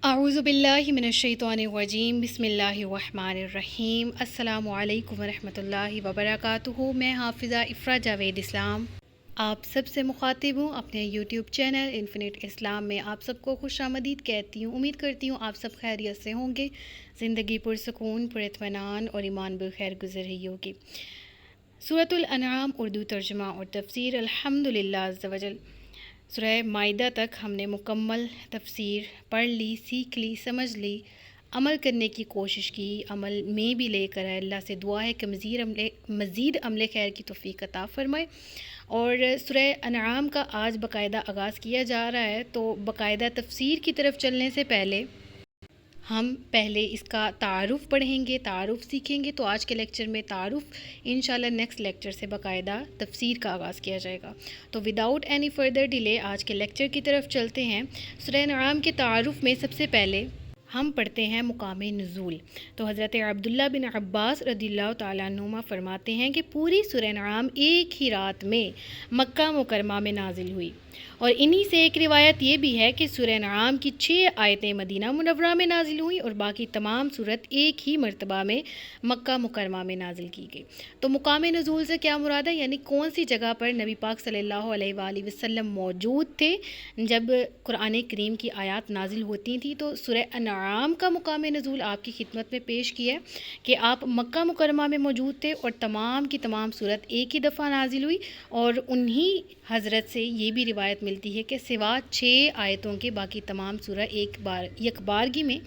اعوذ باللہ من الشیطان الرجیم بسم اللہ الرحمن الرحیم السلام علیکم ورحمۃ اللہ وبرکاتہ۔ میں حافظہ افرا جاوید اسلام آپ سب سے مخاطب ہوں اپنے یوٹیوب چینل انفینٹ اسلام میں۔ آپ سب کو خوش آمدید کہتی ہوں۔ امید کرتی ہوں آپ سب خیریت سے ہوں گے، زندگی پرسکون، پر اطمینان اور ایمان بخیر گزر رہی ہوگی۔ سورۃ الانعام اردو ترجمہ اور تفسیر الحمدللہ عز وجل۔ سورہ مائدہ تک ہم نے مکمل تفسیر پڑھ لی، سیکھ لی، سمجھ لی، عمل کرنے کی کوشش کی، عمل میں بھی لے کر آئے۔ اللہ سے دعا ہے کہ مزید عمل خیر کی توفیق عطا فرمائے۔ اور سورہ انعام کا آج باقاعدہ آغاز کیا جا رہا ہے، تو باقاعدہ تفسیر کی طرف چلنے سے پہلے ہم پہلے اس کا تعارف پڑھیں گے، تعارف سیکھیں گے۔ تو آج کے لیکچر میں تعارف، انشاءاللہ نیکسٹ لیکچر سے باقاعدہ تفسیر کا آغاز کیا جائے گا۔ تو وداؤٹ اینی فردر ڈیلے آج کے لیکچر کی طرف چلتے ہیں۔ سورہ انعام کے تعارف میں سب سے پہلے ہم پڑھتے ہیں مقام نزول۔ تو حضرت عبداللہ بن عباس رضی اللہ تعالیٰ عنہما فرماتے ہیں کہ پوری سورہ انعام ایک ہی رات میں مکہ مکرمہ میں نازل ہوئی، اور انہی سے ایک روایت یہ بھی ہے کہ سورہ انعام کی 6 آیتیں مدینہ منورہ میں نازل ہوئیں اور باقی تمام سورت ایک ہی مرتبہ میں مکہ مکرمہ میں نازل کی گئی۔ تو مقام نزول سے کیا مراد ہے؟ یعنی کون سی جگہ پر نبی پاک صلی اللہ علیہ وآلہ وسلم موجود تھے جب قرآن کریم کی آیات نازل ہوتی تھیں۔ تو سورہ انعام کا مقام نزول آپ کی خدمت میں پیش کیا ہے کہ آپ مکہ مکرمہ میں موجود تھے اور تمام کی تمام سورت ایک ہی دفعہ نازل ہوئی، اور انہی حضرت سے یہ بھی روایت ملتی ہے کہ سوا 6 آیتوں کے باقی تمام سورہ یکبارگی میں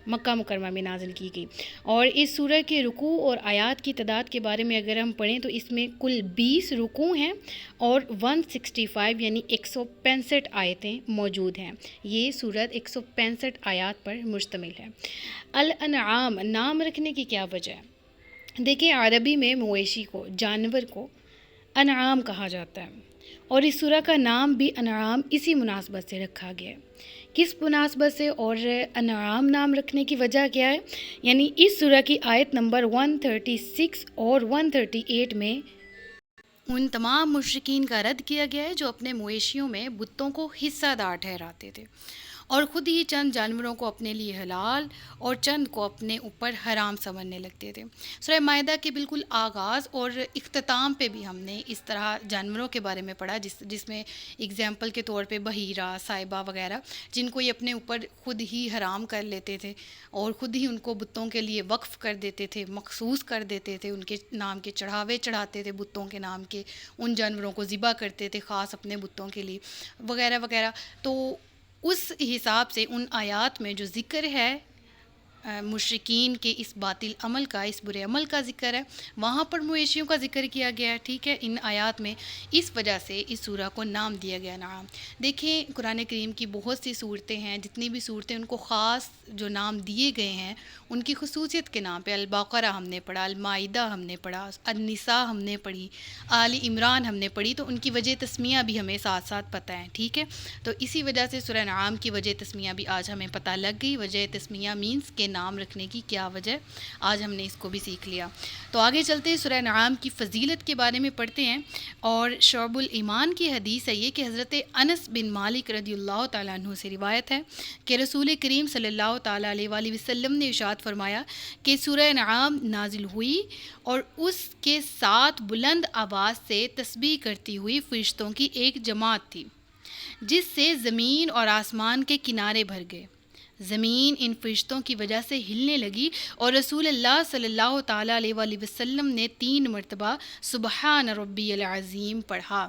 مکہ مکرمہ میں نازل کی گئی۔ اور اس سورہ کے رکوع اور آیات کی تعداد کے بارے میں اگر ہم پڑھیں تو اس میں کل 20 رکوع ہیں اور 165 یعنی 165 آیتیں موجود ہیں۔ یہ سورت 165 آیات پر مشتمل ہے۔ الانعام نام رکھنے کی کیا وجہ ہے؟ دیکھیں، عربی میں مویشی کو، جانور کو انعام کہا جاتا ہے، اور اس سورہ کا نام بھی انعام اسی مناسبت سے رکھا گیا ہے۔ کس مناسبت سے اور انعام نام رکھنے کی وجہ کیا ہے؟ یعنی اس سورہ کی آیت نمبر 136 اور 138 میں ان تمام مشرکین کا رد کیا گیا ہے جو اپنے مویشیوں میں بتوں کو حصہ دار ٹھہراتے تھے اور خود ہی چند جانوروں کو اپنے لیے حلال اور چند کو اپنے اوپر حرام سمجھنے لگتے تھے۔ سورہ مائدہ کے بالکل آغاز اور اختتام پہ بھی ہم نے اس طرح جانوروں کے بارے میں پڑھا، جس میں اگزامپل کے طور پہ بحیرہ، سائبہ وغیرہ، جن کو یہ اپنے اوپر خود ہی حرام کر لیتے تھے اور خود ہی ان کو بتوں کے لیے وقف کر دیتے تھے، مخصوص کر دیتے تھے، ان کے نام کے چڑھاوے چڑھاتے تھے بتوں کے نام کے، ان جانوروں کو ذبح کرتے تھے خاص اپنے بتوں کے لیے وغیرہ وغیرہ۔ تو اس حساب سے ان آیات میں جو ذکر ہے مشرکین کے اس باطل عمل کا، اس برے عمل کا ذکر ہے، وہاں پر مویشیوں کا ذکر کیا گیا ہے، ٹھیک ہے، ان آیات میں۔ اس وجہ سے اس سورہ کو نام دیا گیا نام۔ دیکھیں، قرآن کریم کی بہت سی صورتیں ہیں، جتنی بھی صورتیں ان کو خاص جو نام دیے گئے ہیں ان کی خصوصیت کے نام پہ۔ البقرہ ہم نے پڑھا، المائدہ ہم نے پڑھا، النساء ہم نے پڑھی، آل عمران ہم نے پڑھی، تو ان کی وجہ تسمیہ بھی ہمیں ساتھ ساتھ پتہ ہے، ٹھیک ہے۔ تو اسی وجہ سے سورہ انعام کی وجہ تسمیہ بھی آج ہمیں پتہ لگ گئی۔ وجہ تسمیہ مینس کے نام رکھنے کی کیا وجہ، آج ہم نے اس کو بھی سیکھ لیا۔ تو آگے چلتے ہیں، سورہ انعام کی فضیلت کے بارے میں پڑھتے ہیں، اور شعب الایمان کی حدیث ہے یہ کہ حضرت انس بن مالک رضی اللہ تعالیٰ عنہ سے روایت ہے کہ رسول کریم صلی اللہ تعالیٰ علیہ وآلہ وسلم نے ارشاد فرمایا کہ سورہ انعام نازل ہوئی اور اس کے ساتھ بلند آواز سے تسبیح کرتی ہوئی فرشتوں کی ایک جماعت تھی، جس سے زمین اور آسمان کے کنارے بھر گئے۔ زمین ان فرشتوں کی وجہ سے ہلنے لگی اور رسول اللہ صلی اللہ تعالیٰ علیہ وآلہ وسلم نے 3 مرتبہ سبحان ربی العظیم پڑھا۔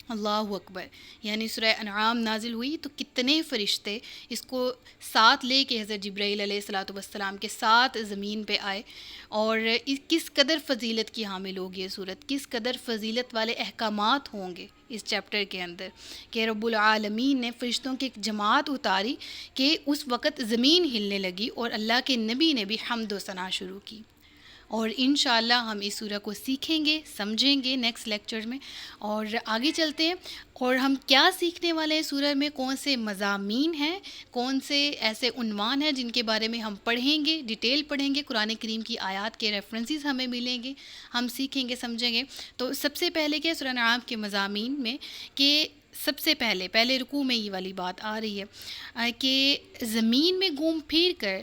اللہ اکبر! یعنی سورہ انعام نازل ہوئی تو کتنے فرشتے اس کو ساتھ لے کے حضرت جبرائیل علیہ الصلاۃ والسلام کے ساتھ زمین پہ آئے، اور کس قدر فضیلت کی حامل ہوگی یہ صورت، کس قدر فضیلت والے احکامات ہوں گے اس چیپٹر کے اندر، کہ رب العالمین نے فرشتوں کی ایک جماعت اتاری کہ اس وقت زمین ہلنے لگی اور اللہ کے نبی نے بھی حمد و ثنا شروع کی۔ اور انشاءاللہ ہم اس سورہ کو سیکھیں گے، سمجھیں گے نیکسٹ لیکچر میں، اور آگے چلتے ہیں۔ اور ہم کیا سیکھنے والے ہیں سورہ میں، کون سے مضامین ہیں، کون سے ایسے عنوان ہیں جن کے بارے میں ہم پڑھیں گے، ڈیٹیل پڑھیں گے، قرآن کریم کی آیات کے ریفرنسز ہمیں ملیں گے، ہم سیکھیں گے، سمجھیں گے۔ تو سب سے پہلے کیا سورہ انعام کے مضامین میں کہ سب سے پہلے رکوع میں یہ والی بات آ رہی ہے کہ زمین میں گھوم پھر کر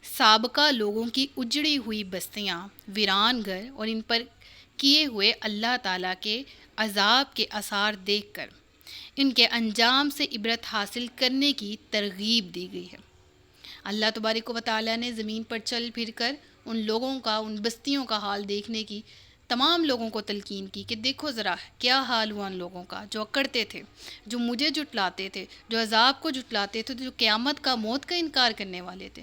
سابقہ لوگوں کی اجڑی ہوئی بستیاں، ویران گھر اور ان پر کیے ہوئے اللہ تعالیٰ کے عذاب کے آثار دیکھ کر ان کے انجام سے عبرت حاصل کرنے کی ترغیب دی گئی ہے۔ اللہ تبارک و تعالیٰ نے زمین پر چل پھر کر ان لوگوں کا، ان بستیوں کا حال دیکھنے کی تمام لوگوں کو تلقین کی کہ دیکھو ذرا کیا حال ہوا ان لوگوں کا جو اکڑتے تھے، جو مجھے جھٹلاتے تھے، جو عذاب کو جھٹلاتے تھے، جو قیامت کا، موت کا انکار کرنے والے تھے۔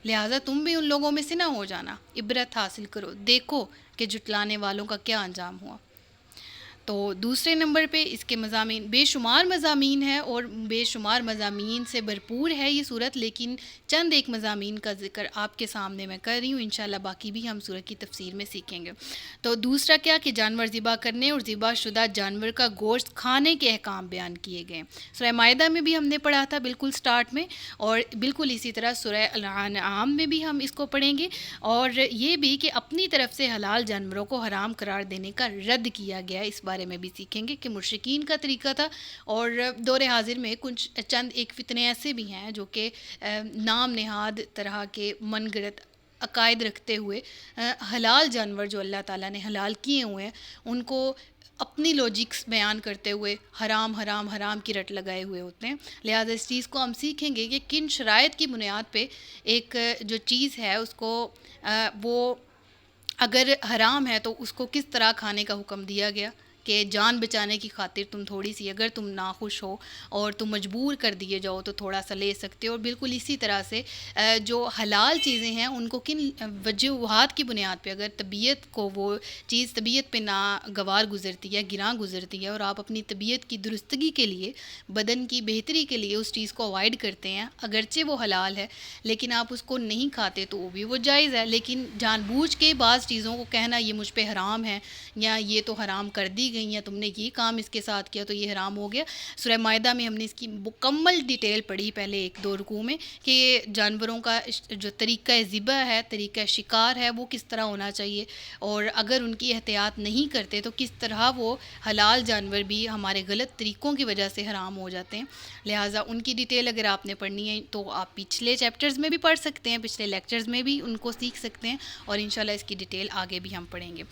لہٰذا تم بھی ان لوگوں میں سے نہ ہو جانا، عبرت حاصل کرو، دیکھو کہ جھٹلانے والوں کا کیا انجام ہوا۔ تو دوسرے نمبر پہ اس کے مضامین، بے شمار مضامین ہیں اور بے شمار مضامین سے بھرپور ہے یہ صورت، لیکن چند ایک مضامین کا ذکر آپ کے سامنے میں کر رہی ہوں، انشاءاللہ باقی بھی ہم صورت کی تفسیر میں سیکھیں گے۔ تو دوسرا کیا کہ جانور ذبح کرنے اور ذبح شدہ جانور کا گوشت کھانے کے احکام بیان کیے گئے۔ سورہ مائدہ میں بھی ہم نے پڑھا تھا بالکل سٹارٹ میں، اور بالکل اسی طرح سورہ الانعام میں بھی ہم اس کو پڑھیں گے، اور یہ بھی کہ اپنی طرف سے حلال جانوروں کو حرام قرار دینے کا رد کیا گیا، اس بارے میں بھی سیکھیں گے کہ مشرکین کا طریقہ تھا، اور دور حاضر میں کچھ چند ایک فتنے ایسے بھی ہیں جو کہ نام نہاد طرح کے من گھڑت عقائد رکھتے ہوئے حلال جانور جو اللہ تعالیٰ نے حلال کیے ہوئے ہیں ان کو اپنی لاجکس بیان کرتے ہوئے حرام حرام حرام کی رٹ لگائے ہوئے ہوتے ہیں۔ لہٰذا اس چیز کو ہم سیکھیں گے کہ کن شرائط کی بنیاد پہ ایک جو چیز ہے اس کو وہ اگر حرام ہے تو اس کو کس طرح کھانے کا حکم دیا گیا کہ جان بچانے کی خاطر تم تھوڑی سی، اگر تم ناخوش ہو اور تم مجبور کر دیے جاؤ تو تھوڑا سا لے سکتے ہو، اور بالکل اسی طرح سے جو حلال چیزیں ہیں ان کو کن وجوہات کی بنیاد پہ اگر طبیعت کو وہ چیز طبیعت پہ ناگوار گزرتی ہے، گراں گزرتی ہے، اور آپ اپنی طبیعت کی درستگی کے لیے، بدن کی بہتری کے لیے اس چیز کو اوائڈ کرتے ہیں، اگرچہ وہ حلال ہے لیکن آپ اس کو نہیں کھاتے تو وہ بھی وہ جائز ہے، لیکن جان بوجھ کے بعض چیزوں کو کہنا یہ مجھ پہ حرام ہے یا یہ تو حرام کر دی گئی ہیں، تم نے یہ کام اس کے ساتھ کیا تو یہ حرام ہو گیا۔ سورہ مائدہ میں ہم نے اس کی مکمل ڈیٹیل پڑھی پہلے ایک دو رکوع میں کہ جانوروں کا جو طریقہ ذبح ہے، طریقہ شکار ہے، وہ کس طرح ہونا چاہیے، اور اگر ان کی احتیاط نہیں کرتے تو کس طرح وہ حلال جانور بھی ہمارے غلط طریقوں کی وجہ سے حرام ہو جاتے ہیں۔ لہٰذا ان کی ڈیٹیل اگر آپ نے پڑھنی ہے تو آپ پچھلے چیپٹرز میں بھی پڑھ سکتے ہیں، پچھلے لیکچرز میں بھی ان کو سیکھ سکتے ہیں، اور انشاءاللہ اس کی ڈیٹیل آگے بھی ہم پڑھیں گے۔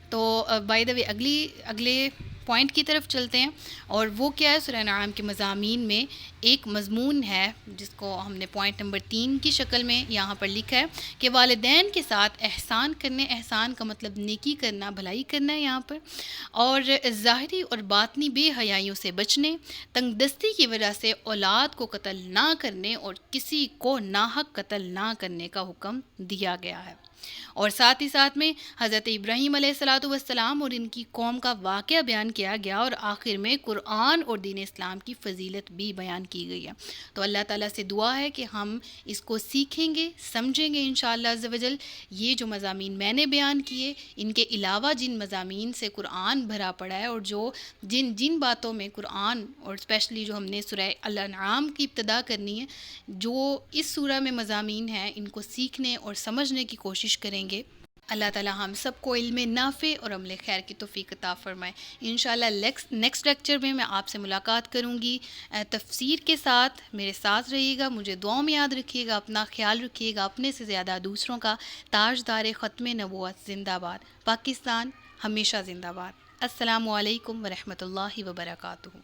تو بائی دا وے اگلے پوائنٹ کی طرف چلتے ہیں، اور وہ کیا ہے؟ سورہ انعام کے مضامین میں ایک مضمون ہے جس کو ہم نے پوائنٹ نمبر 3 کی شکل میں یہاں پر لکھا ہے کہ والدین کے ساتھ احسان کرنے، احسان کا مطلب نیکی کرنا، بھلائی کرنا ہے یہاں پر، اور ظاہری اور باطنی بے حیائیوں سے بچنے، تنگ دستی کی وجہ سے اولاد کو قتل نہ کرنے اور کسی کو ناحق قتل نہ کرنے کا حکم دیا گیا ہے۔ اور ساتھ ہی ساتھ میں حضرت ابراہیم علیہ الصلاۃ والسلام اور ان کی قوم کا واقعہ بیان کیا گیا، اور آخر میں قرآن اور دین اسلام کی فضیلت بھی بیان کی گئی ہے۔ تو اللہ تعالیٰ سے دعا ہے کہ ہم اس کو سیکھیں گے، سمجھیں گے انشاءاللہ عز و جل۔ یہ جو مضامین میں نے بیان کیے، ان کے علاوہ جن مضامین سے قرآن بھرا پڑا ہے، اور جو جن باتوں میں قرآن، اور اسپیشلی جو ہم نے سورہ الانعام کی ابتدا کرنی ہے، جو اس سورہ میں مضامین ہیں، ان کو سیکھنے اور سمجھنے کی کوشش کریں گے۔ اللہ تعالیٰ ہم سب کو علم نافع اور عمل خیر کی توفیق عطا فرمائے۔ انشاءاللہ نیکسٹ لیکچر میں آپ سے ملاقات کروں گی تفسیر کے ساتھ۔ میرے ساتھ رہیے گا، مجھے دعاؤں میں یاد رکھیے گا، اپنا خیال رکھیے گا، اپنے سے زیادہ دوسروں کا تاجدار ختم نبوت زندہ باد، پاکستان ہمیشہ زندہ باد۔ السلام علیکم ورحمۃ اللہ وبرکاتہ۔